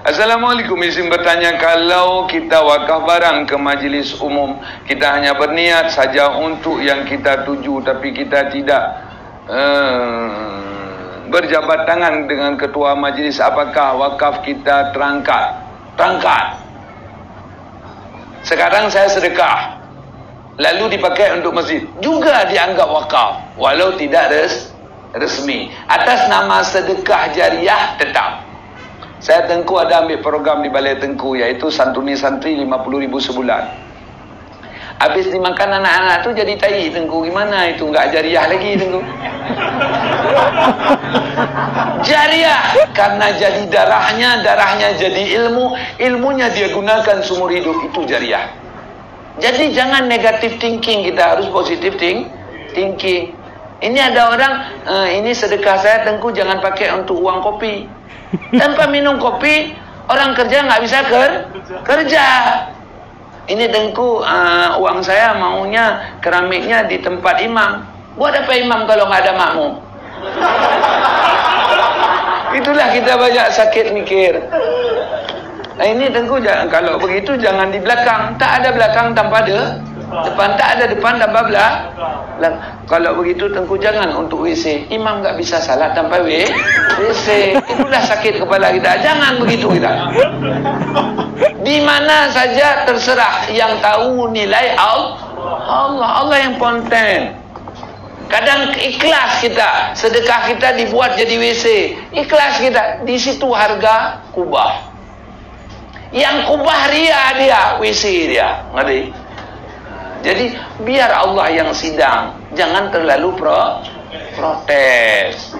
Assalamualaikum, izin bertanya, kalau kita wakaf barang ke majlis umum, kita hanya berniat saja untuk yang kita tuju, tapi kita tidak berjabat tangan dengan ketua majlis, apakah wakaf kita terangkat? Terangkat. Sekarang saya sedekah, lalu dipakai untuk masjid, juga dianggap wakaf, walau tidak resmi. Atas nama sedekah jariah tetap. Saya Tengku ada ambil program di Balai Tengku, iaitu santuni santri 50,000 sebulan. Habis dimakan anak-anak tu jadi tai Tengku. Gimana itu? Enggak jariah lagi Tengku. Jariah karena jadi darahnya jadi ilmu, ilmunya dia gunakan seumur hidup, itu jariah. Jadi jangan negative thinking, kita harus positive thinking. Ini ada orang, ini sedekah saya Tengku, jangan pakai untuk uang kopi. Tanpa minum kopi, orang kerja nggak bisa kerja. Ini Tengku, uang saya maunya keramiknya di tempat imam. Buat apa imam kalau nggak ada makmum? Itulah kita banyak sakit mikir. Nah, ini Tengku, kalau begitu jangan di belakang. Tak ada belakang tanpa depan, tak ada depan tanpa belakang. Kalau begitu Tengku jangan untuk WC. Imam nggak bisa salat tanpa WC. Itulah sakit kepala kita. Jangan begitu kita. Di mana saja terserah, yang tahu nilai Allah yang konten. Kadang ikhlas kita, sedekah kita dibuat jadi WC. Ikhlas kita, di situ harga kubah. Yang kubah ria dia, WC dia. Ngerti? Jadi biar Allah yang sidang, jangan terlalu protes.